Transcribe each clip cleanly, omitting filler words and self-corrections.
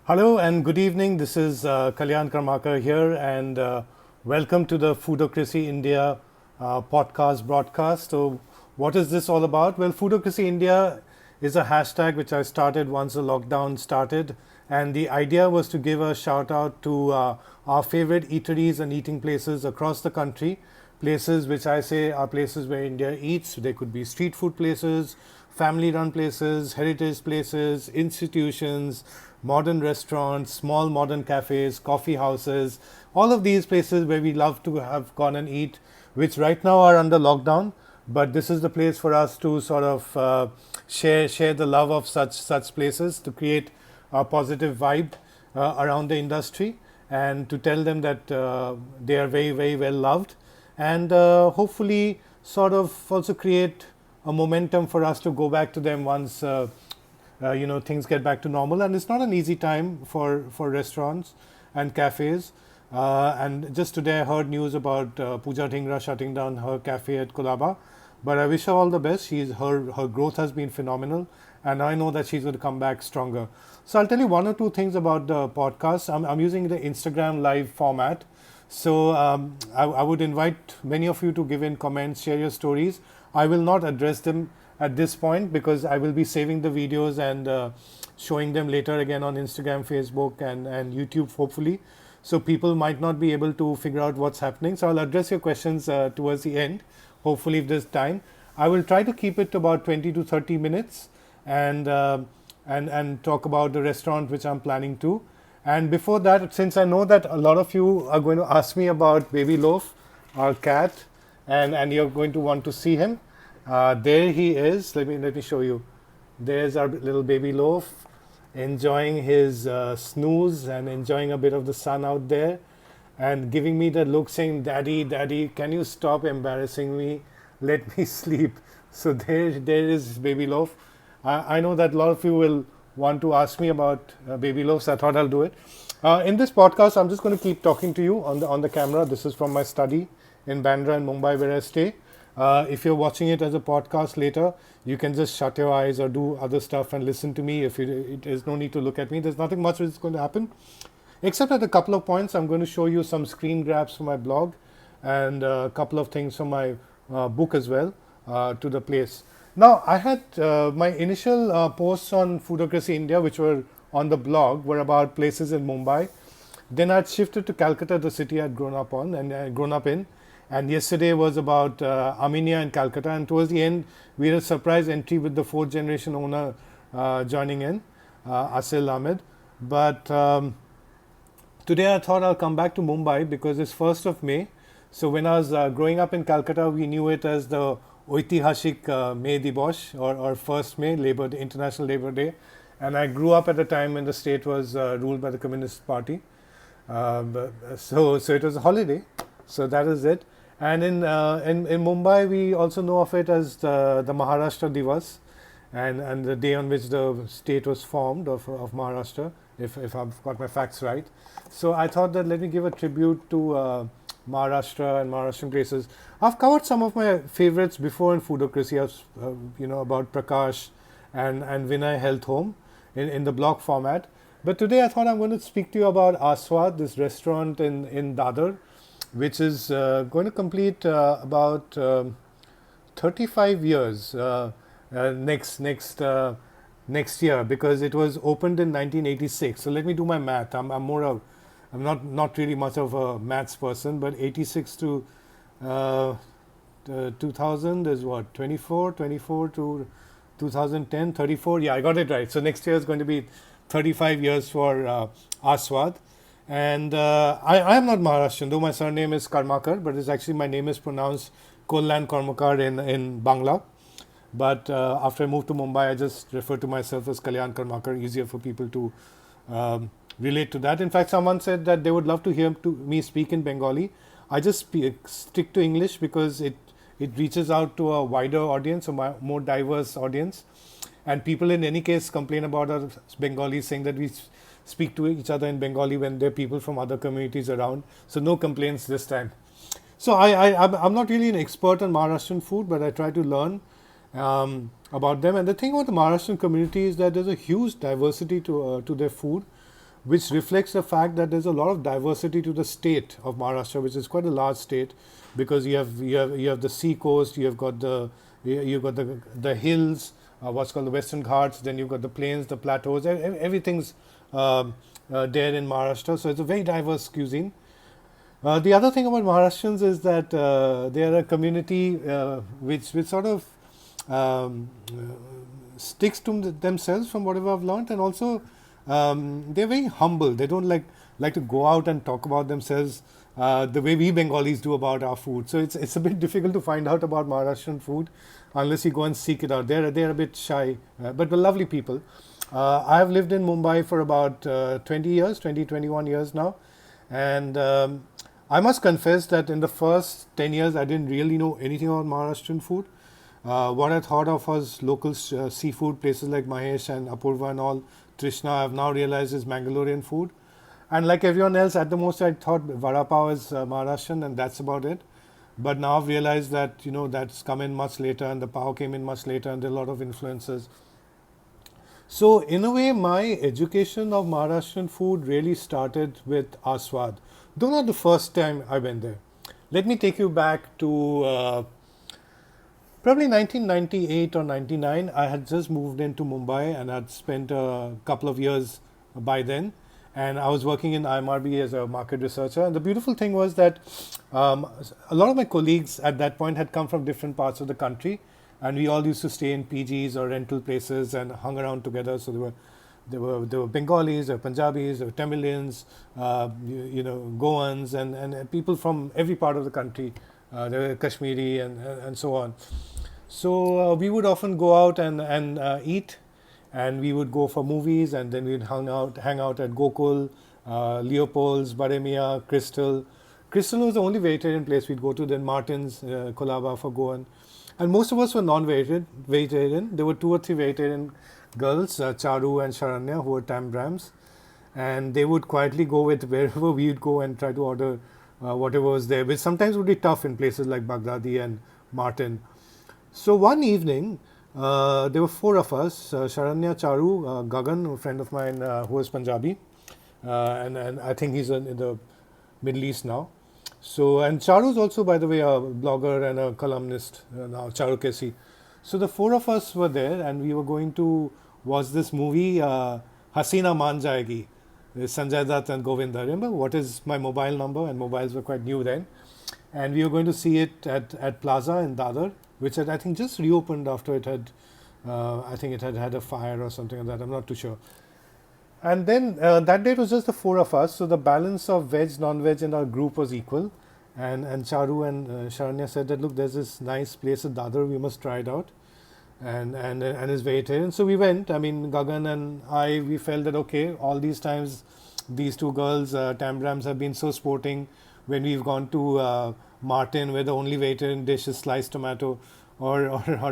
Hello and good evening. This is Kalyan Karmakar here, and welcome to the Foodocracy India podcast broadcast. So, what is this all about? Well, Foodocracy India is a hashtag which I started once the lockdown started, and the idea was to give a shout out to our favorite eateries and eating places across the country. Places which I say are places where India eats. They could be street food places, family run places, heritage places, institutions, modern restaurants, small modern cafes, coffee houses, all of these places where we love to have gone and eat, which right now are under lockdown. But this is the place for us to sort of share the love of such places, to create a positive vibe around the industry, and to tell them that they are very well loved, and hopefully sort of also create a momentum for us to go back to them once things get back to normal. And it's not an easy time for restaurants and cafes. And just today I heard news about Pooja Dhingra shutting down her cafe at Kolaba. But I wish her all the best. Her growth has been phenomenal, and I know that she's going to come back stronger. So I'll tell you one or two things about the podcast. I'm using the Instagram live format. So I would invite many of you to give in comments, share your stories. I will not address them at this point because I will be saving the videos and showing them later again on Instagram, Facebook, and YouTube, hopefully. So people might not be able to figure out what's happening. So I'll address your questions towards the end, hopefully, if there's time. I will try to keep it to about 20 to 30 minutes and talk about the restaurant which I'm planning to. And before that, since I know that a lot of you are going to ask me about Baby Loaf, our cat, and you're going to want to see him, there he is. Let me show you. There's our little Baby Loaf, enjoying his snooze and enjoying a bit of the sun out there, and giving me the look, saying, "Daddy, Daddy, can you stop embarrassing me? Let me sleep." So there is Baby Loaf. I know that a lot of you will want to ask me about Baby Loaf, so I thought I'll do it. In this podcast, I'm just going to keep talking to you on the camera. This is from my study in Bandra and Mumbai, where I stay. If you're watching it as a podcast later, you can just shut your eyes or do other stuff and listen to me. There's no need to look at me. There's nothing much which is going to happen, except at a couple of points. I'm going to show you some screen grabs from my blog and a couple of things from my book as well to the place. Now, I had my initial posts on Foodocracy India, which were on the blog, were about places in Mumbai. Then I'd shifted to Calcutta, the city I'd grown up in. And yesterday was about Armenia and Calcutta. And towards the end, we had a surprise entry with the fourth generation owner joining in, Asil Ahmed. But today I thought I'll come back to Mumbai because it's 1st of May. So when I was growing up in Calcutta, we knew it as the Oitihashik May Dibosh, or 1st May, International Labour Day. And I grew up at a time when the state was ruled by the Communist Party. So it was a holiday. So that is it. And in Mumbai, we also know of it as the Maharashtra Divas, and the day on which the state was formed of Maharashtra, if I've got my facts right. So I thought that let me give a tribute to Maharashtra and Maharashtrian places. I've covered some of my favorites before in Foodocracy, about Prakash and Vinay Health Home in the blog format. But today I thought I'm going to speak to you about Aaswad, this restaurant in Dadar, which is going to complete about 35 years next year, because it was opened in 1986. So let me do my math. I'm not really much of a maths person, but 86 to 2000 is what, 24 to 2010, 34. Yeah, I got it right. So next year is going to be 35 years for Aaswad. And I am not Maharashtrian, though my surname is Karmakar, but it's actually, my name is pronounced Kollan Karmakar in Bangla. But after I moved to Mumbai, I just refer to myself as Kalyan Karmakar, easier for people to relate to that. In fact, someone said that they would love to hear me speak in Bengali. I just stick to English because it reaches out to a wider audience, a more diverse audience. And people in any case complain about us Bengalis, saying that we speak to each other in Bengali when there are people from other communities around. So no complaints this time. So I'm not really an expert on Maharashtrian food, but I try to learn about them. And the thing about the Maharashtrian community is that there's a huge diversity to their food. which reflects the fact that there's a lot of diversity to the state of Maharashtra, which is quite a large state, because you have the sea coast, you've got the hills, what's called the Western Ghats, then you've got the plains, the plateaus, everything's there in Maharashtra. So it's a very diverse cuisine. The other thing about Maharashtrians is that they are a community which sort of sticks to themselves, from whatever I've learned, and also they're very humble. They don't like to go out and talk about themselves the way we Bengalis do about our food. So it's a bit difficult to find out about Maharashtrian food unless you go and seek it out. They're a bit shy, but we're lovely people. I have lived in Mumbai for about 21 years now, and I must confess that in the first 10 years I didn't really know anything about Maharashtrian food. What I thought of was local seafood, places like Mahesh and Apurva and all, Trishna, I've now realized is Mangalorean food. And like everyone else, at the most I thought Vada Pav is Maharashtrian, and that's about it. But now I've realized that, that's come in much later, and the Pav came in much later, and there are a lot of influences. So in a way, my education of Maharashtrian food really started with Aaswad, though not the first time I went there. Let me take you back to probably 1998 or 99. I had just moved into Mumbai and had spent a couple of years by then. And I was working in IMRB as a market researcher. And the beautiful thing was that a lot of my colleagues at that point had come from different parts of the country. And we all used to stay in PGs or rental places and hung around together. So there were Bengalis, there were Punjabis, there were Tamilians, Goans, and people from every part of the country. There were Kashmiri and so on. So we would often go out and eat, and we would go for movies, and then we'd hang out at Gokul, Leopold's, Baremia, Crystal. Crystal was the only vegetarian place we'd go to. Then Martin's, Kolaba for Goan. And most of us were non-vegetarian. There were 2 or 3 vegetarian girls, Charu and Sharanya, who were Tambrams. And they would quietly go with wherever we would go and try to order whatever was there, which sometimes would be tough in places like Baghdadi and Martin. So one evening, there were 4 of us, Sharanya, Charu, Gagan, a friend of mine who was Punjabi, and I think he's in the Middle East now. So, and Charu is also, by the way, a blogger and a columnist now, Charu Kesi. So the 4 of us were there, and we were going to watch this movie, Hasina Maan Jayegi, Sanjay Dutt and Govinda. Remember what is my mobile number? And mobiles were quite new then. And we were going to see it at Plaza in Dadar, which had, I think, just reopened after it had, I think it had a fire or something like that. I'm not too sure. And then that day it was just the 4 of us, so the balance of veg, non-veg in our group was equal. And Charu and Sharanya said that, look, there's this nice place at Dadar, we must try it out. And it's vegetarian. So we went. I mean, Gagan and I, we felt that, okay, all these times, these 2 girls, Tambrams, have been so sporting. When we've gone to Martin, where the only vegetarian dish is sliced tomato, or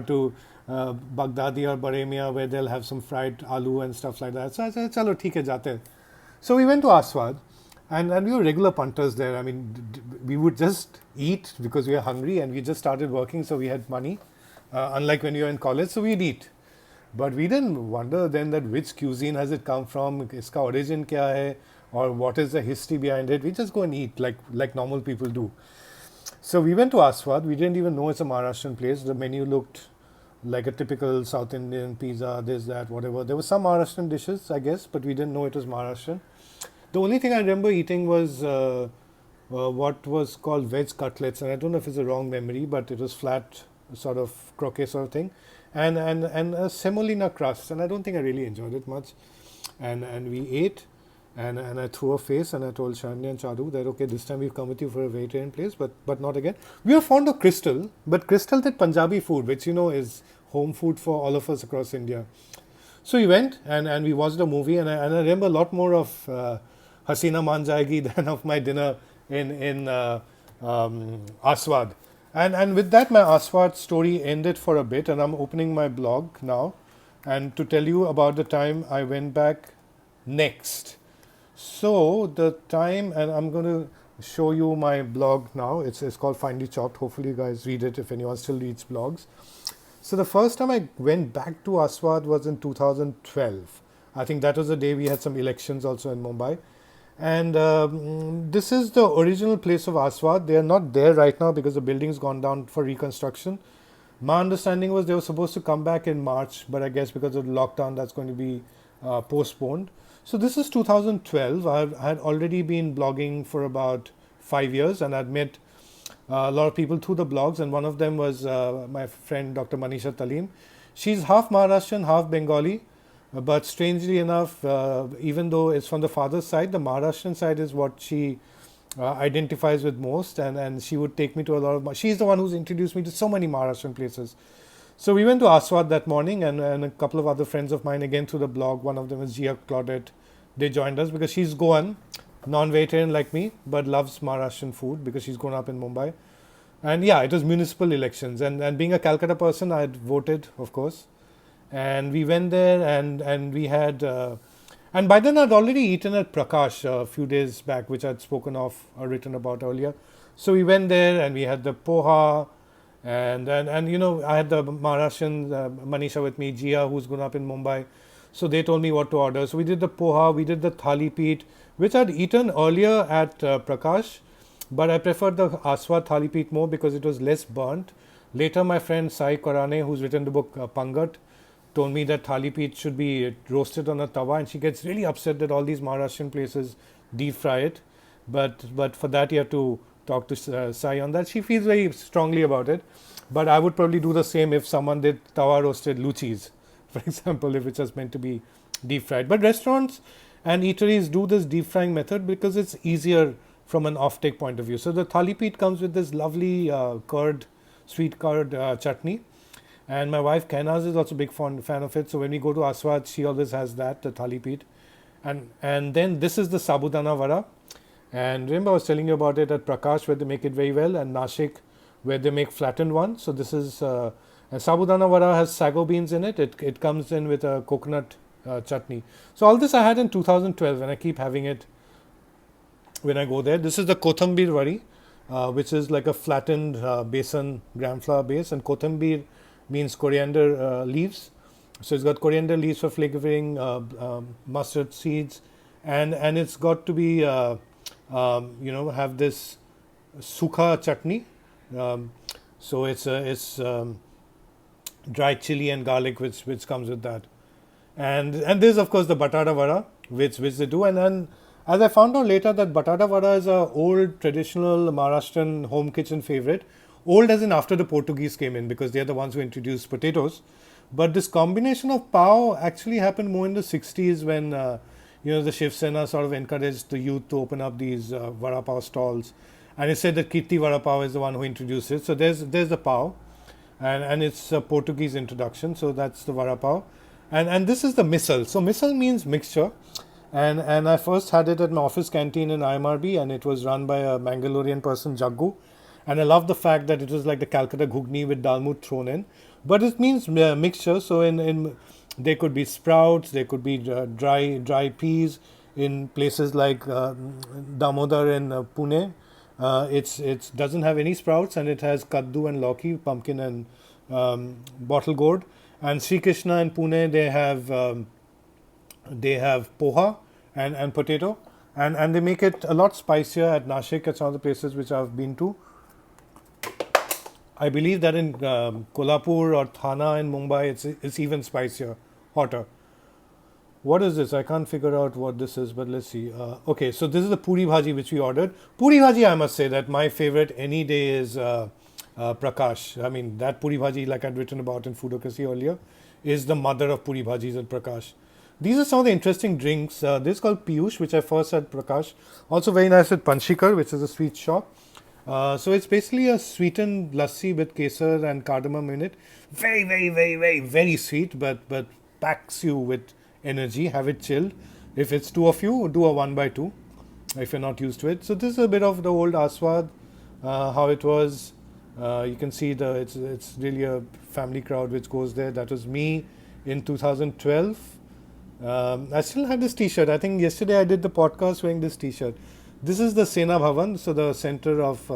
to Baghdadi or Baremia, where they'll have some fried aloo and stuff like that. So I said, chalo, theek hai, jate. So we went to Aaswad, and we were regular punters there. I mean, we would just eat because we were hungry, and we just started working, so we had money, unlike when you were in college, so we'd eat. But we didn't wonder then that which cuisine has it come from, iska origin kya hai, or what is the history behind it. We just go and eat like normal people do. So we went to Aaswad. We didn't even know it's a Maharashtrian place. The menu looked like a typical South Indian pizza, this, that, whatever. There were some Maharashtrian dishes, I guess, but we didn't know it was Maharashtrian. The only thing I remember eating was what was called veg cutlets, and I don't know if it's a wrong memory, but it was flat, sort of croquet sort of thing, and a semolina crust, and I don't think I really enjoyed it much. And we ate, and I threw a face, and I told Shania and Charu that, okay, this time we've come with you for a vegetarian place, but not again. We were fond of Crystal, but Crystal did Punjabi food, which, is home food for all of us across India. So we went, and we watched a movie, and I remember a lot more of Hasina Maan Jayegi than of my dinner in Aaswad. And with that, my Aaswad story ended for a bit, and I'm opening my blog now, and to tell you about the time I went back next. So the time, and I'm going to show you my blog now. It's called Finely Chopped. Hopefully you guys read it if anyone still reads blogs. So the first time I went back to Aaswad was in 2012. I think that was the day we had some elections also in Mumbai. And this is the original place of Aaswad. They are not there right now because the building's gone down for reconstruction. My understanding was they were supposed to come back in March, but I guess because of the lockdown, that's going to be postponed. So this is 2012. I had already been blogging for about 5 years, and I'd met a lot of people through the blogs, and one of them was my friend Dr. Manisha Talim. She's half Maharashtrian, half Bengali, but strangely enough, even though it's from the father's side, the Maharashtrian side is what she identifies with most, and she would take me to a lot of. She's the one who's introduced me to so many Maharashtrian places. So we went to Aaswad that morning, and a couple of other friends of mine, again through the blog. One of them is Gia Claudette. They joined us because she's Goan, non-vegetarian like me, but loves Maharashtrian food because she's grown up in Mumbai. And yeah, it was municipal elections, and being a Calcutta person, I had voted, of course. And we went there, and we had. And by then, I'd already eaten at Prakash a few days back, which I'd spoken of or written about earlier. So we went there, and we had the poha, and you know, I had the Maharashtrian Manisha with me, Gia, who's grown up in Mumbai. So they told me what to order. So we did the poha, we did the thali peet, which I'd eaten earlier at Prakash, but I preferred the Aaswad thali peet more because it was less burnt. Later, my friend Sai Korane, who's written the book Pangat, told me that thali peet should be roasted on a tawa, and she gets really upset that all these Maharashtrian places deep fry it. But for that, you have to talk to Sai on that. She feels very strongly about it. But I would probably do the same if someone did tawa roasted luchis, for example, if it's just meant to be deep fried. But restaurants and eateries do this deep frying method because it's easier from an off-take point of view. So the thali peet comes with this lovely sweet curd chutney. And my wife Kainaz is also a big fan of it. So when we go to Aaswad, she always has that, the thali peet. And then this is the sabudana vada. And remember I was telling you about it at Prakash where they make it very well, and Nashik where they make flattened one. So this is sabudana vada has sago beans in it. It comes in with a coconut chutney. So all this I had in 2012, and I keep having it when I go there. This is the kothambir vadi, which is like a flattened besan gram flour base, and kothambir means coriander leaves. So it's got coriander leaves for flavoring, mustard seeds, and it's got to be have this sukha chutney. So it's dried chili and garlic which comes with that, and there's of course the batata vada which they do, and then as I found out later that batata vada is a old traditional Maharashtrian home kitchen favorite. Old as in after the Portuguese came in, because they're the ones who introduced potatoes. But this combination of pav actually happened more in the 60s when the Shiv Sena sort of encouraged the youth to open up these vada pav stalls. And it said that Kirti vada pav is the one who introduced it. So there's the pav, and it's a Portuguese introduction. So that's the vada pav. And this is the misal. So misal means mixture. And I first had it at my office canteen in IMRB, and it was run by a Mangalorean person, Jaggu. And I love the fact that it was like the Calcutta ghugni with dalmoot thrown in. But it means mixture. So in there could be sprouts, there could be dry peas. In places like Damodar in Pune, it doesn't have any sprouts, and it has kaddu and lauki, pumpkin and bottle gourd. And Sri Krishna in Pune, they have poha and potato, and they make it a lot spicier at Nashik. At some of the places which I've been to. I believe that in Kolhapur or Thana in Mumbai, it's even spicier, hotter. What is this? I can't figure out what this is, but let's see. Okay, so this is the puri bhaji which we ordered. Puri bhaji, I must say that my favorite any day is Prakash. I mean, that puri bhaji, like I'd written about in Foodocracy earlier, is the mother of puri bhajis at Prakash. These are some of the interesting drinks. This is called Piyush, which I first had Prakash. Also very nice with Panchikar, which is a sweet shop. So it's basically a sweetened lassi with kesar and cardamom in it. Very, very, very, very, very sweet, but packs you with energy. Have it chilled. If it's two of you, do a 1x2 if you're not used to it. So this is a bit of the old Aaswad, how it was. You can see it's really a family crowd which goes there. That was me in 2012. I still have this t-shirt. I think yesterday I did the podcast wearing this t-shirt. This is the Sena Bhavan, so the center of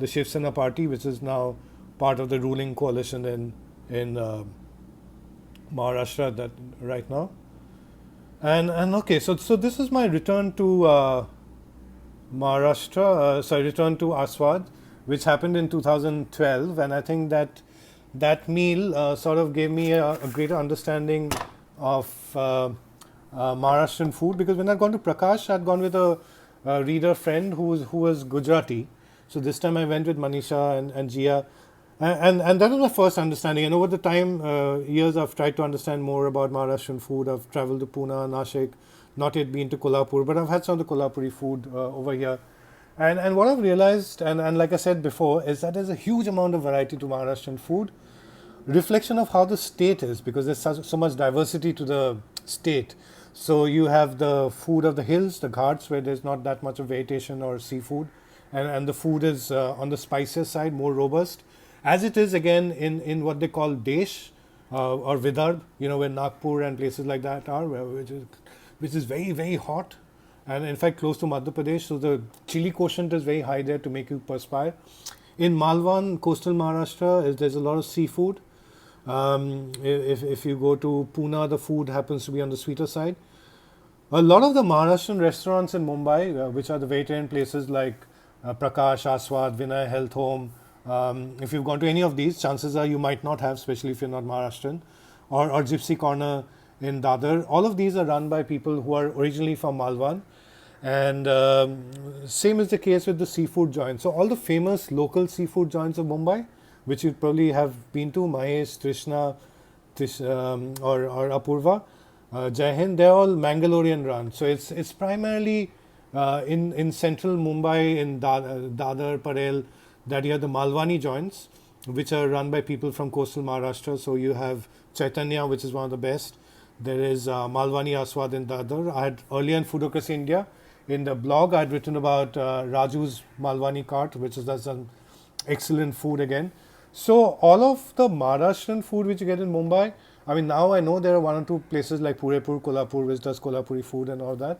the Shiv Sena party, which is now part of the ruling coalition in Maharashtra right now. And okay, so this is my return to return to Aswad, which happened in 2012, and I think that that meal sort of gave me a greater understanding of Maharashtrian food, because when I'd gone to Prakash, I'd gone with a reader friend who was Gujarati. So this time I went with Manisha and Jia, and that was my first understanding. And over the time, years, I've tried to understand more about Maharashtrian food. I've traveled to Pune, Nashik, not yet been to Kolhapur, but I've had some of the Kolhapuri food over here. And what I've realized, and like I said before, is that there's a huge amount of variety to Maharashtrian food, reflection of how the state is, because there's so much diversity to the state. So you have the food of the hills, the ghats, where there's not that much of vegetation or seafood, and the food is on the spicier side, more robust, as it is again in what they call Desh or Vidarbh, where Nagpur and places like that are, which is very, very hot, and in fact close to Madhya Pradesh. So the chili quotient is very high there to make you perspire. In Malwan, coastal Maharashtra, there's a lot of seafood. If you go to Pune, the food happens to be on the sweeter side. A lot of the Maharashtrian restaurants in Mumbai, which are the vegetarian places like Prakash, Aaswad, Vinay Health Home, if you've gone to any of these, chances are you might not have, especially if you're not Maharashtrian, or Gypsy Corner in Dadar. All of these are run by people who are originally from Malwan. And same is the case with the seafood joints. So all the famous local seafood joints of Mumbai, which you probably have been to, Mahesh, Trishna, or Apurva, Jai Hind, they're all Mangalorean run. So it's primarily in central Mumbai, in Dadar, Parel, that you have the Malwani joints, which are run by people from coastal Maharashtra. So you have Chaitanya, which is one of the best. There is Malwani Aswad in Dadar. I had earlier in Foodocracy India, in the blog, I had written about Raju's Malwani cart, which does some excellent food again. So all of the Maharashtrian food which you get in Mumbai, I mean, now I know there are one or two places like Purepur, Kolhapur, which does Kolhapuri food and all that.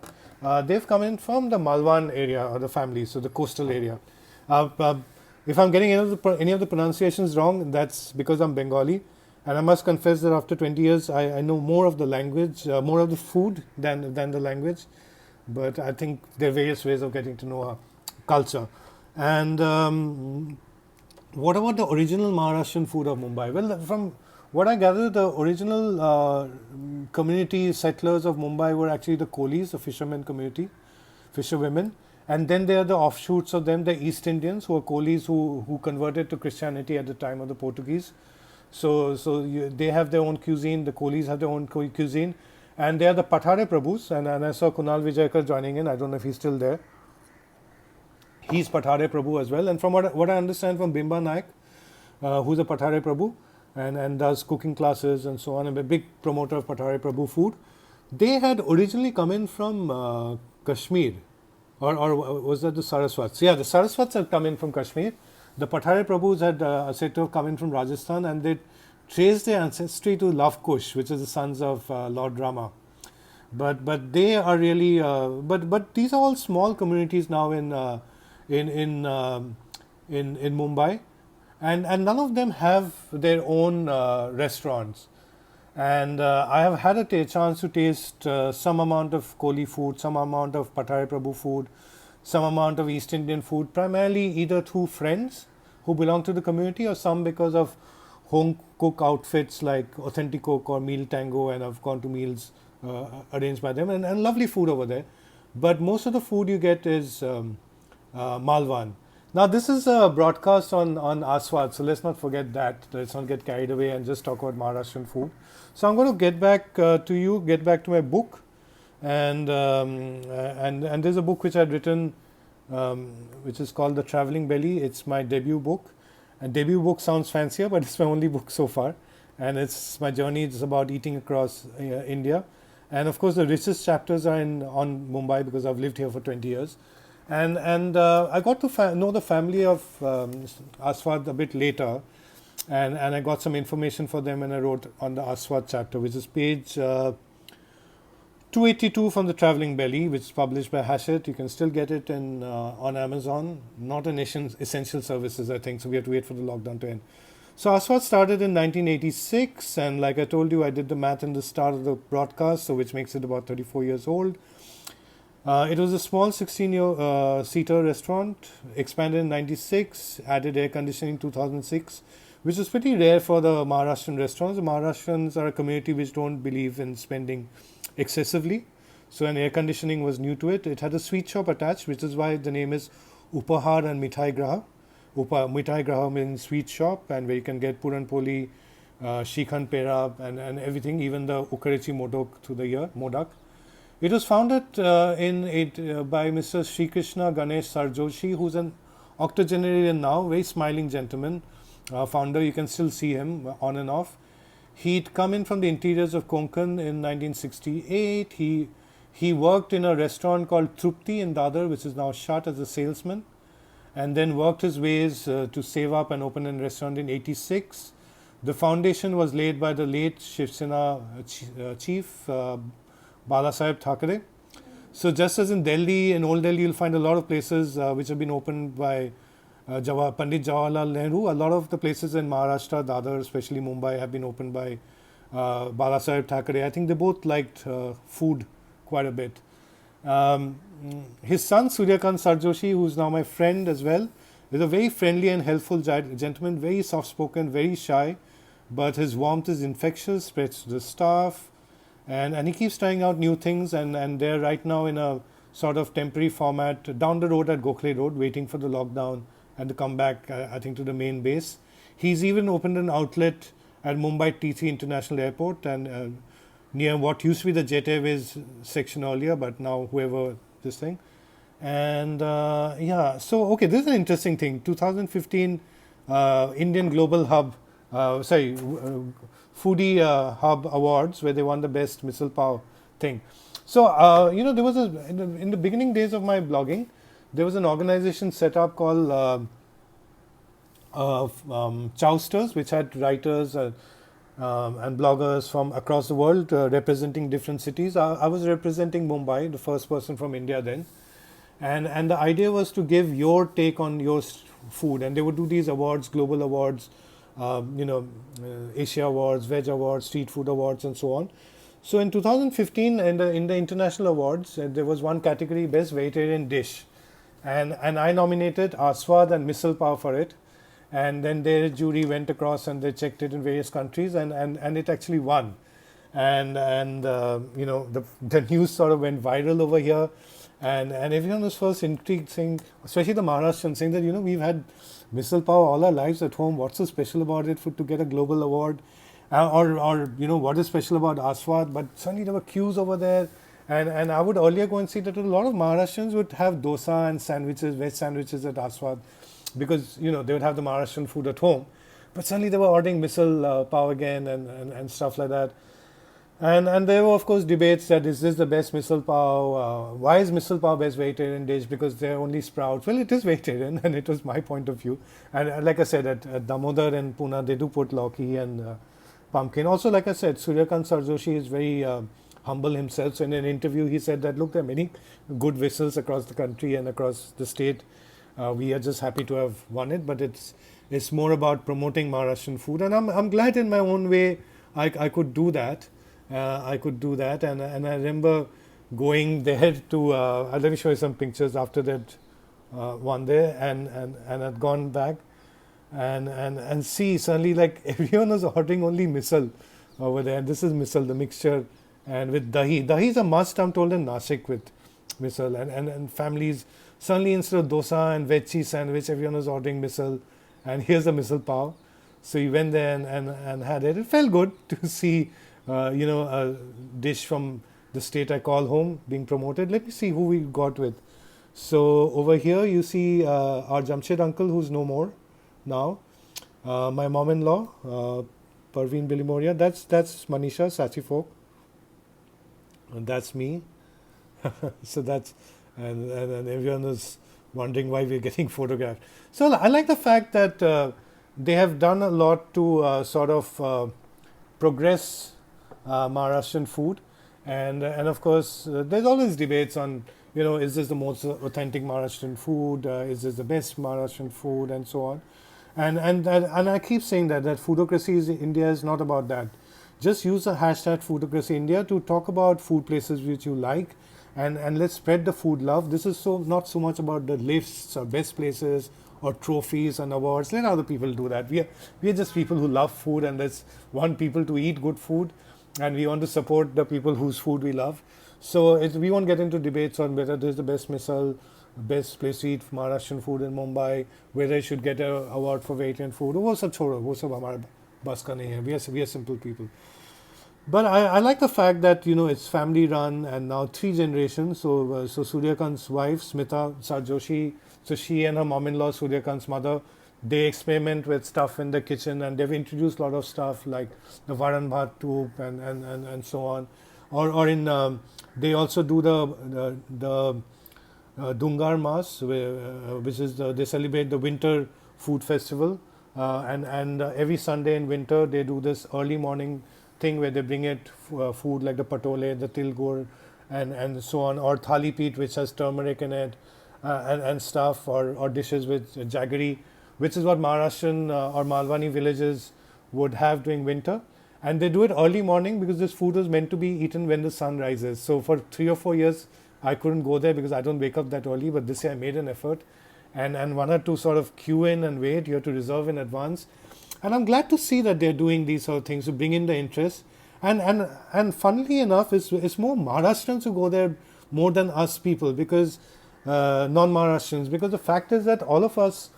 They've come in from the Malwan area, or the family, so the coastal area. If I'm getting any of the pronunciations wrong, that's because I'm Bengali. And I must confess that after 20 years, I know more of the language, more of the food than the language. But I think there are various ways of getting to know our culture. And what about the original Maharashtrian food of Mumbai? Well, from what I gather, the original community settlers of Mumbai were actually the Kolis, the fishermen community, fisherwomen. And then there are the offshoots of them, the East Indians, who are Kolis who converted to Christianity at the time of the Portuguese. So they have their own cuisine, the Kolis have their own cuisine, and they are the Pathare Prabhus. And I saw Kunal Vijayakar joining in. I don't know if he's still there. He's Pathare Prabhu as well. And from what I understand from Bimba Naik, who's a Pathare Prabhu and does cooking classes and so on, and a big promoter of Pathare Prabhu food, they had originally come in from Kashmir. Or was that the Saraswats? Yeah, the Saraswats had come in from Kashmir. The Pathare Prabhus had said to have come in from Rajasthan, and they traced their ancestry to Love Kush, which is the sons of Lord Rama. But they are really but these are all small communities now in Mumbai, and none of them have their own restaurants. And I have had a chance to taste some amount of Koli food, some amount of Pathare Prabhu food, some amount of East Indian food, primarily either through friends who belong to the community, or some because of home cook outfits like Authentic Cook or Meal Tango, and I've gone to meals arranged by them, and lovely food over there. But most of the food you get is Malwan. Now this is a broadcast on Aaswad, so let's not forget that. Let's not get carried away and just talk about Maharashtrian food. So I'm going to get back get back to my book, and there's a book which I'd written, which is called The Traveling Belly. It's my debut book, and debut book sounds fancier, but it's my only book so far, and it's my journey. It's about eating across India, and of course the richest chapters are on Mumbai, because I've lived here for 20 years. And I got to know the family of Aaswad a bit later, and I got some information for them, and I wrote on the Aaswad chapter, which is page 282 from the Traveling Belly, which is published by Hachette. You can still get it on Amazon, not on Essential Services, I think, so we have to wait for the lockdown to end. So Aaswad started in 1986, and like I told you, I did the math in the start of the broadcast, so which makes it about 34 years old. It was a small 16-seater restaurant, expanded in 96, added air conditioning in 2006, which is pretty rare for the Maharashtrian restaurants. The Maharashtrians are a community which don't believe in spending excessively. So an air conditioning was new to it. It had a sweet shop attached, which is why the name is Upahar and Mithai Griha. Mithai Griha means sweet shop, and where you can get puran poli, shikhan pera, and everything, even the ukarichi modak through the year, modak. It was founded by Mr. Sri Krishna Ganesh Sarjoshi, who's an octogenarian now, very smiling gentleman, founder. You can still see him on and off. He'd come in from the interiors of Konkan in 1968. He worked in a restaurant called Trupti in Dadar, which is now shut, as a salesman, and then worked his ways to save up and open a restaurant in 86. The foundation was laid by the late Shiv Sena chief, Balasaheb Thackeray. So just as in Delhi, in Old Delhi, you'll find a lot of places which have been opened by Pandit Jawaharlal Nehru. A lot of the places in Maharashtra, Dadar, especially Mumbai, have been opened by Balasaheb Thackeray. I think they both liked food quite a bit. His son, Suryakant Sarjoshi, who's now my friend as well, is a very friendly and helpful gentleman, very soft-spoken, very shy, but his warmth is infectious, spreads to the staff, and he keeps trying out new things, and they're right now in a sort of temporary format down the road at Gokhale Road, waiting for the lockdown and to come back, I think, to the main base. He's even opened an outlet at Mumbai T3 International Airport, and near what used to be the Jet Airways section earlier, but now whoever this thing. And so okay, this is an interesting thing. 2015 Indian Global Hub, Foodie Hub Awards, where they won the best misal pav thing. So there was in the beginning days of my blogging, there was an organization set up called Chowsters, which had writers and bloggers from across the world representing different cities. I was representing Mumbai, the first person from India then, and the idea was to give your take on your food, and they would do these awards, global awards, Asia Awards, Veg Awards, Street Food Awards, and so on. So in 2015, in the international awards, there was one category, Best Vegetarian Dish, and I nominated Aaswad and misal pav for it. And then their jury went across and they checked it in various countries, and it actually won. And the news sort of went viral over here, and everyone was first intrigued, saying, especially the Maharashtrians, saying that we've had misal pav all our lives at home. What's so special about it to get a global award, or what is special about Aaswad? But suddenly there were queues over there, and I would earlier go and see that a lot of Maharashtrians would have dosa and sandwiches, veg sandwiches at Aaswad, because they would have the Maharashtrian food at home, but suddenly they were ordering misal pav again and stuff like that, and there were of course debates that is this the best misal pav? Why is misal pav best vegetarian dish? Because they're only sprouts. Well, it is vegetarian, and it was my point of view. And like I said, at Damodar and Pune, they do put lauki and pumpkin. Also, like I said, Suryakant Sarjoshi is very humble himself. So in an interview, he said that look, there are many good whistles across the country and across the state. We are just happy to have won it, but it's more about promoting Maharashtrian food, and I'm glad in my own way I could do that. And I remember going there to let me show you some pictures after that one there, and I'd gone back and see suddenly like everyone was ordering only misal over there. And this is misal, the mixture, and with dahi. Dahi is a must, I'm told, in Nashik with misal, and families. Suddenly, instead of dosa and veg cheese sandwich, everyone was ordering misal, and here's a misal pav. So we went there and had it. It felt good to see, a dish from the state I call home being promoted. Let me see who we got with. So over here, you see our Jamshed uncle, who's no more now. My mom-in-law, Parveen Bilimoria. That's Manisha Sachi-folk. And that's me. So that's... And everyone is wondering why we're getting photographed. So I like the fact that they have done a lot to sort of progress Maharashtrian food, and of course there's always debates on is this the most authentic Maharashtrian food, is this the best Maharashtrian food, and so on. And I keep saying that foodocracy is India is not about that. Just use the hashtag foodocracy India to talk about food places which you like, and let's spread the food love. This is so not so much about the lists or best places or trophies and awards. Let other people do that. We are just people who love food, and let's want people to eat good food, and we want to support the people whose food we love. So we won't get into debates on whether this is the best misal, best place to eat Maharashtrian food in Mumbai, whether it should get an award for vegetarian food. वो सब छोड़ो, वो सब हमारे बस का नहीं है. We are simple people. But I like the fact that it's family run and now 3 generations. So Suryakant's wife Smita Joshi, so she and her mom-in-law Suryakant's mother, they experiment with stuff in the kitchen, and they've introduced a lot of stuff like the varan bhat toop and so on. Or in they also do the Dungar Mas, which is they celebrate the winter food festival, and every Sunday in winter they do this early morning thing where they bring it food like the patole, the tilgur, and so on, or thali peet which has turmeric in it, and stuff, or dishes with jaggery, which is what Maharashtrian or Malwani villages would have during winter. And they do it early morning because this food was meant to be eaten when the sun rises. So for 3 or 4 years, I couldn't go there because I don't wake up that early. But this year I made an effort, and one or two sort of queue in and wait. You have to reserve in advance, and I'm glad to see that they're doing these sort of things to bring in the interest. And funnily enough, it's more Maharashtrians who go there more than us people, because non-Maharashtrians. Because the fact is that all of us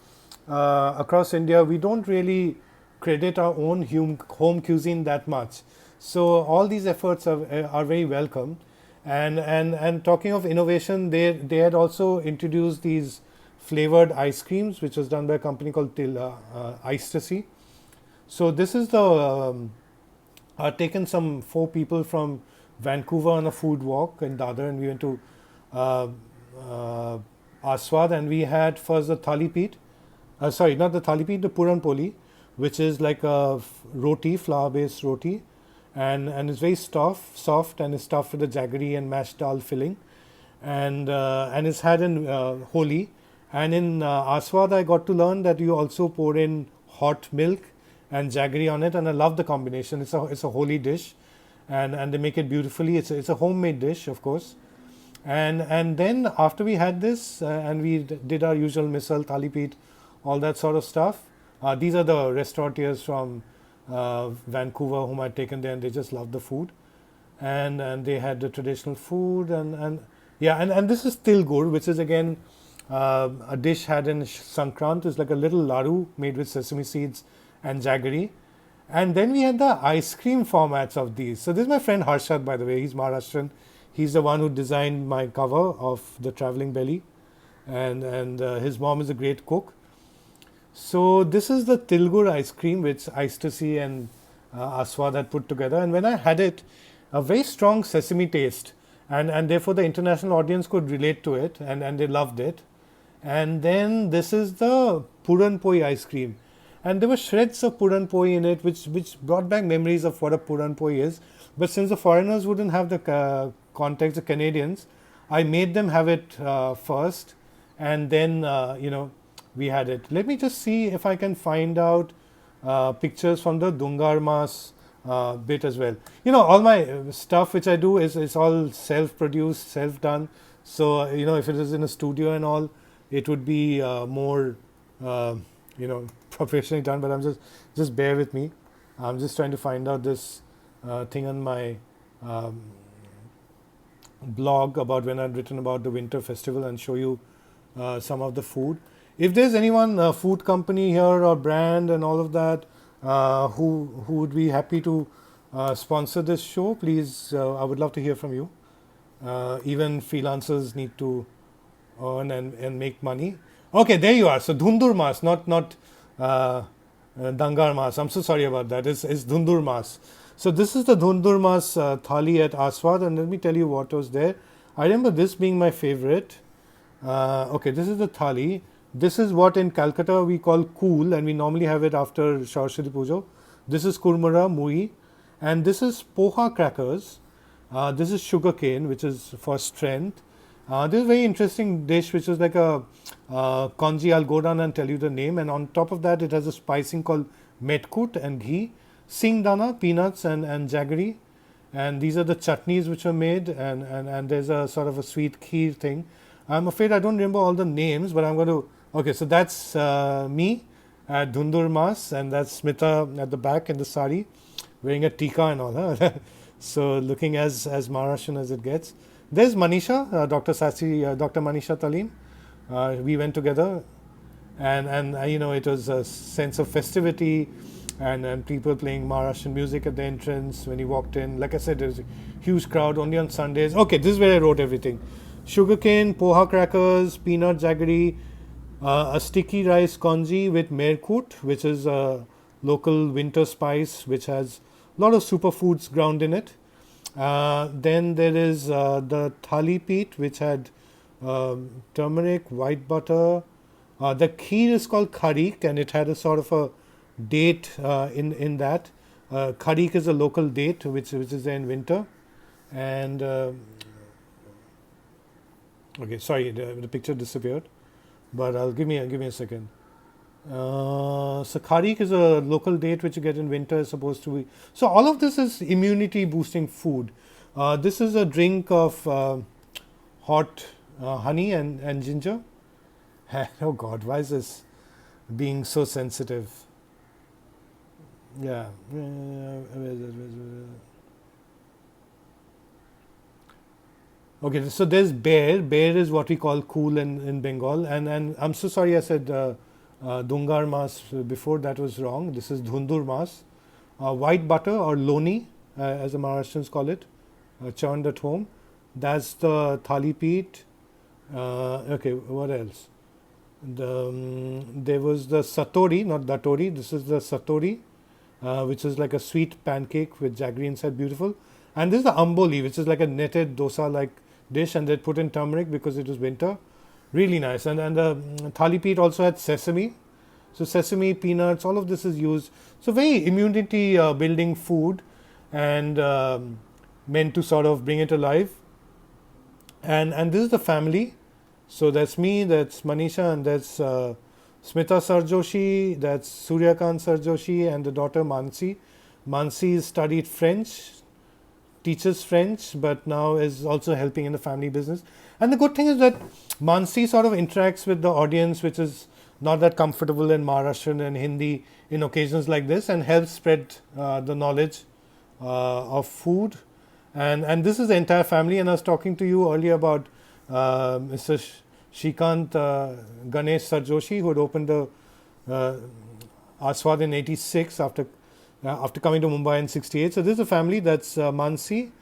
across India, we don't really credit our own home cuisine that much. So all these efforts are very welcome. And talking of innovation, they had also introduced these flavored ice creams, which was done by a company called Ecstasy. So this is I've taken some 4 people from Vancouver on a food walk in Dadar, and we went to Aaswad, and we had first the thali peet. Sorry, not the thali peet, the puran poli, which is like a roti, flour-based roti, and it's very soft, and it's stuffed with the jaggery and mashed dal filling, and it's had in Holi. And in Aaswad, I got to learn that you also pour in hot milk and jaggery on it, and I love the combination. It's a Holi dish, and they make it beautifully. It's a homemade dish, of course. And then after we had this, and we did our usual misal, thali peet, all that sort of stuff. These are the restaurateurs from Vancouver whom I'd taken there, and they just loved the food, and they had the traditional food, and this is tilgur, which is again a dish had in Sankrant. It's like a little laru made with sesame seeds and jaggery. And then we had the ice cream formats of these. So this is my friend Harshad, by the way. He's Maharashtrian. He's the one who designed my cover of the Traveling Belly, and his mom is a great cook. So this is the tilgur ice cream which Ecstasy and Aaswad had put together, and when I had it, a very strong sesame taste, and therefore the international audience could relate to it, and they loved it. And then this is the puran poi ice cream, and there were shreds of puran poi in it, which brought back memories of what a puran poi is. But since the foreigners wouldn't have the context, the Canadians, I made them have it first, and then we had it. Let me just see if I can find out pictures from the Dungar Mas bit as well. All my stuff which I do is all self-produced, self-done. So if it is in a studio and all, it would be more professionally done. But I'm just bear with me. I'm just trying to find out this thing on my blog about when I'd written about the winter festival, and show you some of the food. If there's anyone, food company here or brand and all of that, who would be happy to sponsor this show, please, I would love to hear from you. Even freelancers need to earn and make money. Okay, there you are. So Dhundur Mas, not Dangar Mas. I'm so sorry about that. It's Dhundur Mas. So this is the Dhundur Mas thali at Aaswad, and let me tell you what was there. I remember this being my favorite. Okay, this is the thali. This is what in Calcutta we call kool, and we normally have it after Saraswati Puja. This is kurmura, mui, and this is poha crackers. This is sugar cane, which is for strength, This is a very interesting dish, which is like a congee. I'll go down and tell you the name. And on top of that, it has a spicing called metkut and ghee, singdana, peanuts, and jaggery. And these are the chutneys which are made, and there's a sort of a sweet kheer thing. I'm afraid I don't remember all the names, but I'm going to. Okay, so that's me at Dhundur Mas, and that's Smita at the back in the sari, wearing a tika and all. Huh? So looking as Maharashtrian as it gets. There's Manisha, Dr. Manisha Talim. We went together, and it was a sense of festivity, and people playing Maharashtrian music at the entrance when he walked in. Like I said, there's a huge crowd only on Sundays. Okay, this is where I wrote everything: sugarcane, poha crackers, peanut jaggery, a sticky rice congee with merkut, which is a local winter spice which has a lot of superfoods ground in it. Then there is the thali peat, which had turmeric, white butter. The kheer is called kharik, and it had a sort of a date in that. Kharik is a local date which is there in winter. And okay, sorry, the picture disappeared, but I'll give me a second. So kharik is a local date which you get in winter, is supposed to be. So all of this is immunity boosting food. This is a drink of hot honey and ginger. Oh God, why is this being so sensitive? Yeah. Okay, so there's bear. Bear is what we call cool in Bengal. And I'm so sorry I said Dungar Mas before, that was wrong. This is Dhundur Mas. White butter or loni, as the Maharashtrians call it, churned at home. That's the thali peat. Okay, what else? There was the satori, not datori. This is the satori, which is like a sweet pancake with jaggery inside, beautiful. And this is the amboli, which is like a netted dosa-like dish, and they put in turmeric because it was winter. Really nice. And the thali peat also had sesame. So sesame, peanuts, all of this is used. So very immunity building food, and meant to sort of bring it alive. And this is the family. So that's me, that's Manisha, and that's Smita Sarjoshi, that's Suryakant Sarjoshi, and the daughter Mansi. Mansi studied French, teaches French, but now is also helping in the family business. And the good thing is that Mansi sort of interacts with the audience, which is not that comfortable in Maharashtrian and Hindi in occasions like this, and helps spread the knowledge of food. And this is the entire family. And I was talking to you earlier about Mr. Shrikant Ganesh Sarjoshi, who had opened the Aaswad in '86 after coming to Mumbai in '68. So this is a family. That's Mansi,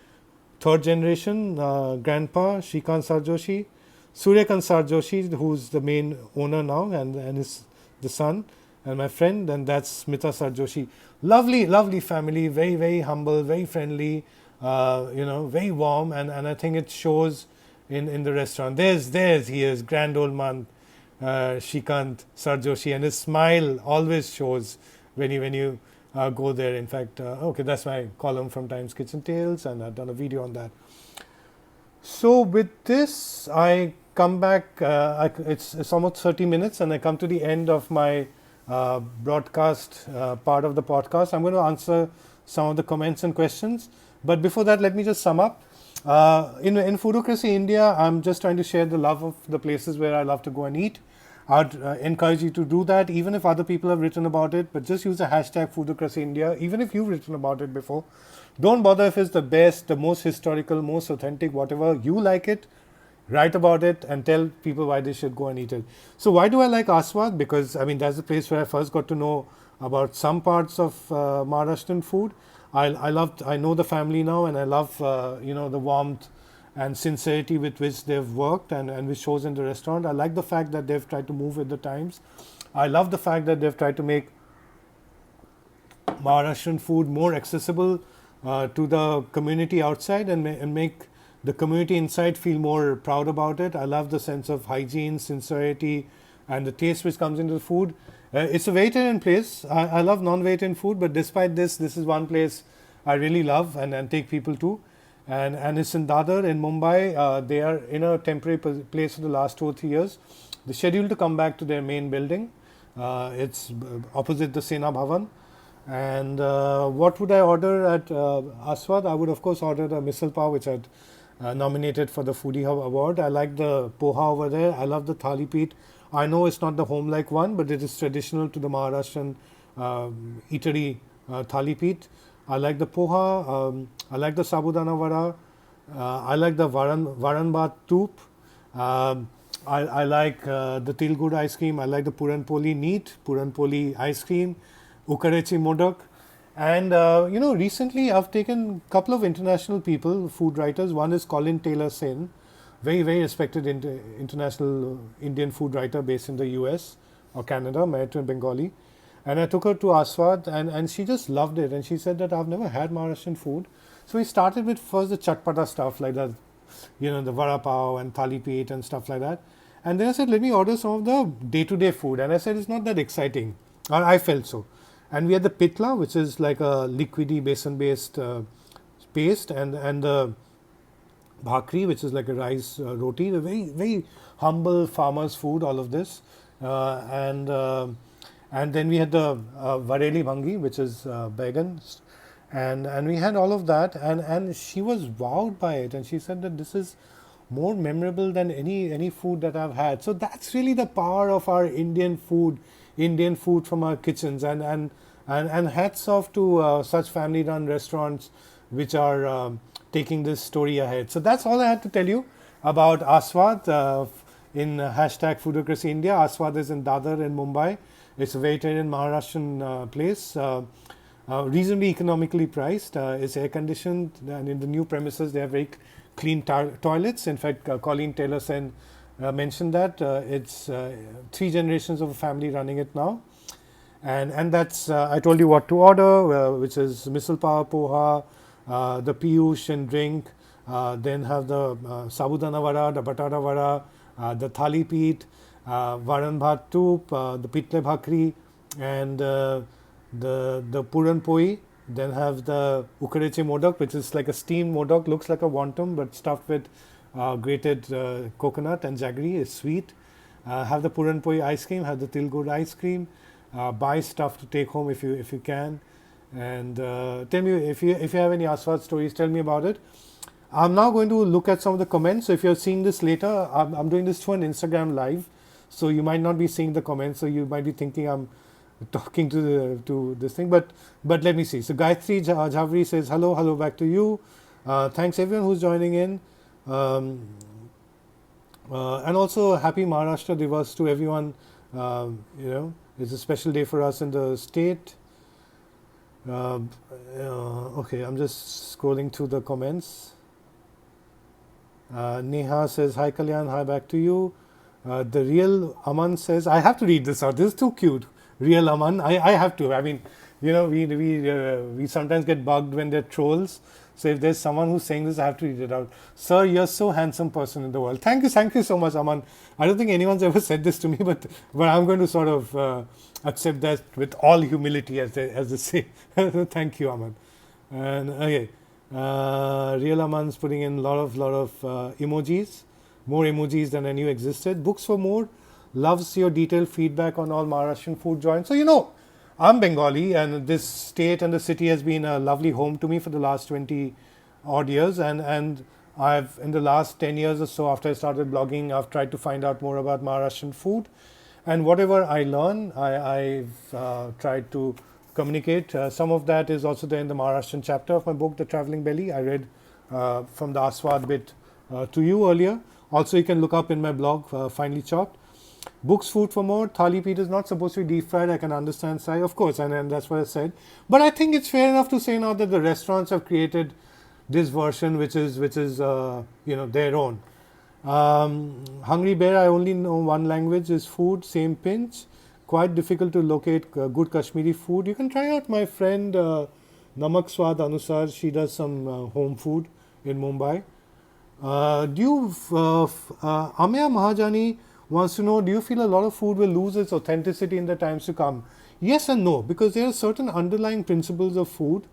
third generation, grandpa Shrikant Sarjoshi, Suryakant Sarjoshi, who's the main owner now, and is the son, and my friend, and that's Smita Sarjoshi. Lovely, lovely family, very, very humble, very friendly, very warm, and I think it shows in the restaurant. There's he is, grand old man, Shrikant Sarjoshi, and his smile always shows when you go there. In fact, okay, that's my column from Times Kitchen Tales, and I've done a video on that. So with this, I come back. It's almost 30 minutes, and I come to the end of my broadcast part of the podcast. I'm going to answer some of the comments and questions, but before that, let me just sum up. In Foodocracy India, I'm just trying to share the love of the places where I love to go and eat. I'd encourage you to do that, even if other people have written about it, but just use the hashtag Foodocracy India, even if you've written about it before. Don't bother if it's the best, the most historical, most authentic, whatever. You like it, write about it, and tell people why they should go and eat it. So why do I like Aaswad? Because, that's the place where I first got to know about some parts of Maharashtrian food. I know the family now, and I love, the warmth and sincerity with which they've worked and which shows in the restaurant. I like the fact that they've tried to move with the times. I love the fact that they've tried to make Maharashtrian food more accessible to the community outside, and make the community inside feel more proud about it. I love the sense of hygiene, sincerity, and the taste which comes into the food. It's a vegetarian place. I love non-vegetarian food, but despite this is one place I really love and take people to. and it's in Dadar in Mumbai. They are in a temporary place for the last 2 or 3 years. They're scheduled to come back to their main building. It's opposite the Sena Bhavan. And what would I order at Aaswad? I would of course order the misal pav, which I'd nominated for the Foodie Hub award. I like the poha over there. I love the thali peet. I know it's not the home-like one, but it is traditional to the Maharashtrian eatery thali peet. I like the poha. I like the sabudana vada. I like the varan bhat toop. I like the tilgud ice cream. I like the puran poli neat, puran poli ice cream, ukarechi modak. And recently I've taken a couple of international people, food writers. One is Colin Taylor Sen, very, very respected international Indian food writer based in the US or Canada, married to a Bengali. And I took her to Aaswad, and she just loved it. And she said that I've never had Maharashtrian food. So we started with first the chatpata stuff like that, the vada pav and thali peet and stuff like that. And then I said, let me order some of the day-to-day food. And I said, it's not that exciting. Or I felt so. And we had the pitla, which is like a liquidy besan-based paste, and the bhakri, which is like a rice roti. The very, very humble farmers' food, all of this. And then we had the vareli bhangi, which is baigan, and we had all of that, and she was wowed by it, and she said that this is more memorable than any food that I've had. So that's really the power of our Indian food from our kitchens, and hats off to such family-run restaurants which are taking this story ahead. So that's all I had to tell you about Aaswad in hashtag Foodocracy India. Aaswad is in Dadar in Mumbai. It's a vegetarian Maharashtrian place, reasonably economically priced. It's air conditioned, and in the new premises they have very clean toilets. In fact, Colleen Taylor Sen mentioned that it's 3 generations of a family running it now. And that's I told you what to order, which is misal pav, poha, the piyush and drink. Then have the sabudana vada, the batata vada, the thali peet, varan bhat toop, the pitle bhakri, and the puran poi. Then have the ukarechi modak, which is like a steamed modak, looks like a wonton but stuffed with grated coconut and jaggery. It's sweet. Have the puran poi ice cream. Have the tilgud ice cream. Buy stuff to take home if you can. And tell me if you have any Aaswad stories. Tell me about it. I'm now going to look at some of the comments. So if you're seeing this later, I'm doing this through an Instagram live. So you might not be seeing the comments. So you might be thinking I'm talking to this thing. But let me see. So Gayatri Jhavri says, hello back to you. Thanks everyone who's joining in. And also happy Maharashtra Divas to everyone. It's a special day for us in the state. Okay, I'm just scrolling through the comments. Neha says, hi Kalyan, hi back to you. The real Aman says, I have to read this out. This is too cute. Real Aman, I have to. I mean, we sometimes get bugged when they're trolls. So if there's someone who's saying this, I have to read it out. Sir, you're so handsome person in the world. Thank you so much, Aman. I don't think anyone's ever said this to me, but I'm going to sort of accept that with all humility, as they say. Thank you, Aman. And okay, Real Aman's putting in a lot of emojis, more emojis than I knew existed. Books for More loves your detailed feedback on all Maharashtrian food joints. So I'm Bengali, and this state and the city has been a lovely home to me for the last 20 odd years, and I've, in the last 10 years or so after I started blogging, I've tried to find out more about Maharashtrian food, and whatever I learn, I've tried to communicate. Some of that is also there in the Maharashtrian chapter of my book, The Travelling Belly. I read from the Aaswad bit to you earlier. Also, you can look up in my blog, Finely Chopped. Books, Food for More. Thali peet is not supposed to be deep fried. I can understand, Sai, of course, and that's what I said. But I think it's fair enough to say now that the restaurants have created this version, which is their own. Hungry Bear, I only know one language is food, same pinch. Quite difficult to locate good Kashmiri food. You can try out my friend Namak Swad Anusar. She does some home food in Mumbai. Amya Mahajani wants to know, do you feel a lot of food will lose its authenticity in the times to come? Yes and no, because there are certain underlying principles of food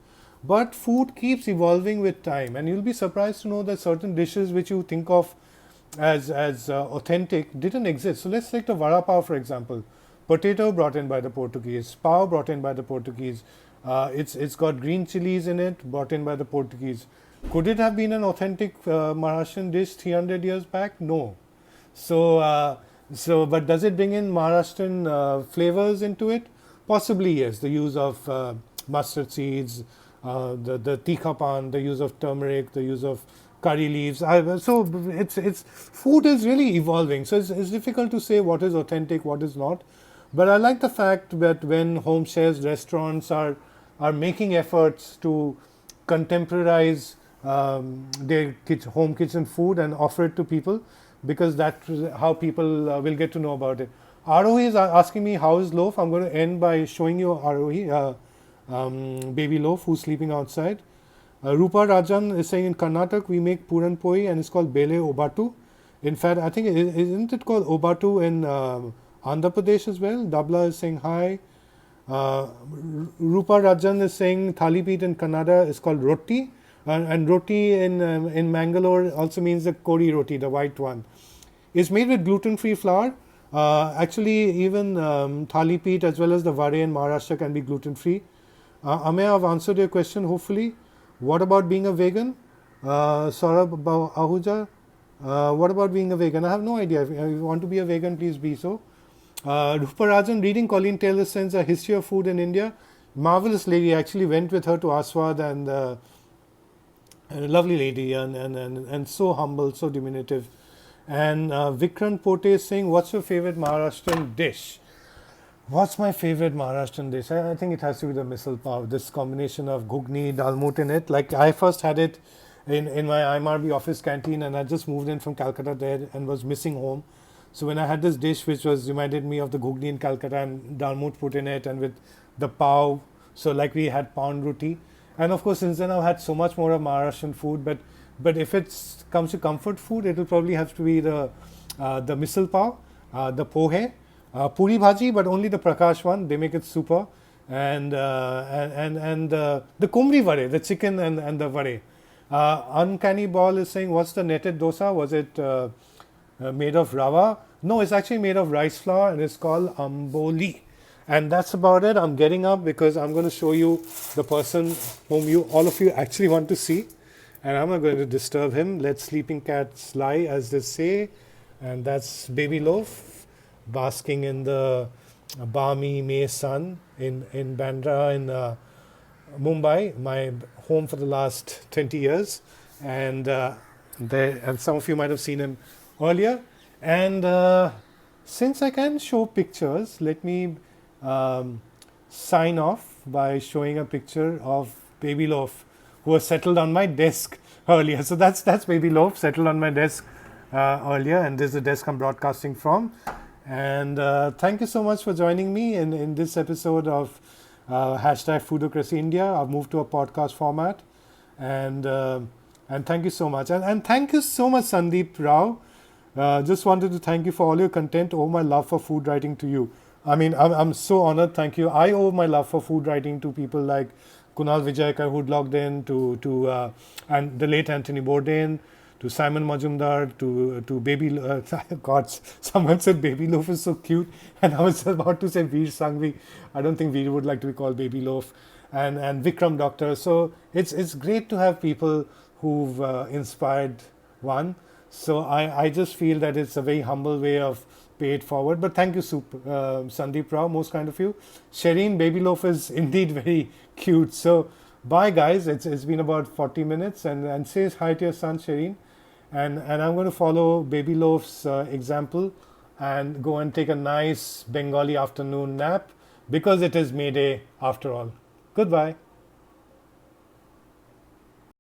But food keeps evolving with time, and you'll be surprised to know that certain dishes which you think of as authentic didn't exist. So let's take the vada pav for example. Potato brought in by the Portuguese, pav brought in by the Portuguese. It's got green chilies in it, brought in by the Portuguese. Could it have been an authentic Maharashtrian dish 300 years back? No. But does it bring in Maharashtrian flavors into it? Possibly yes. The use of mustard seeds, the tikha pan, the use of turmeric, the use of curry leaves. So it's food is really evolving. So it's difficult to say what is authentic, what is not. But I like the fact that when home chefs, restaurants are making efforts to contemporize their home kitchen food and offer it to people, because that's how people will get to know about it. Arohi is asking me how is loaf. I'm going to end by showing you Arohi, baby loaf who's sleeping outside. Rupa Rajan is saying in Karnataka we make puran poi and it's called bele obatu. In fact, I think isn't it called obatu in Andhra Pradesh as well? Dabla is saying hi. Rupa Rajan is saying thalipeeth in Kannada is called roti. And roti in Mangalore also means the kori roti, the white one. It's made with gluten-free flour. Actually, even thalipeeth as well as the vare in Maharashtra can be gluten-free. Amey, I've answered your question hopefully. What about being a vegan? Saurabh Ahuja, what about being a vegan? I have no idea. If you want to be a vegan, please be so. Rupa Rajan, reading Colleen Taylor Sens A History of Food in India. Marvelous lady. I actually went with her to Aaswad and a lovely lady and so humble, so diminutive. And Vikrant Pote is saying, what's your favorite Maharashtrian dish? What's my favorite Maharashtrian dish? I think it has to be the misal pav, this combination of ghugni, dalmoot in it. Like I first had it in my IMRB office canteen and I just moved in from Calcutta there and was missing home. So when I had this dish which was reminded me of the ghugni in Calcutta and dalmoot put in it and with the pav, so like we had pound roti. And of course since then I've had so much more of Maharashtrian food, but if it comes to comfort food, it will probably have to be the misal pav, the pohe, puri bhaji, but only the Prakash one. They make it super, and the kumri vare, the chicken and the vare. Uncanny Ball is saying, what's the netted dosa? Was it made of rava? No, it's actually made of rice flour and it's called amboli. And that's about it. I'm getting up because I'm going to show you the person whom all of you actually want to see. And I'm not going to disturb him. Let sleeping cats lie, as they say. And that's Baby Loaf basking in the balmy May sun in Bandra in Mumbai, my home for the last 20 years. And some of you might have seen him earlier. And since I can show pictures, let me sign off by showing a picture of Baby Loaf, who was settled on my desk earlier. So that's Baby Loaf settled on my desk earlier, and this is the desk I'm broadcasting from. And thank you so much for joining me in this episode of hashtag Foodocracy India. I've moved to a podcast format, and thank you so much. And thank you so much, Sandeep Rao. Just wanted to thank you for all your content. Owe my love for food writing to you. I mean, I'm so honored. Thank you. I owe my love for food writing to people like Kunal Vijayakar, who'd logged in, to and the late Anthony Bourdain, to Simon Majumdar, to Baby. God, someone said Baby Loaf is so cute, and I was about to say Veer Sangvi. I don't think Veer would like to be called Baby Loaf, and Vikram Doctor. So it's great to have people who've inspired one. So I just feel that it's a very humble way of pay it forward. But thank you, Sandeep Rao, most kind of you. Shireen, Baby Loaf is indeed very cute. So bye, guys. It's been about 40 minutes, and say hi to your son, Shireen. And I'm going to follow Baby Loaf's example and go and take a nice Bengali afternoon nap, because it is May Day after all. Goodbye.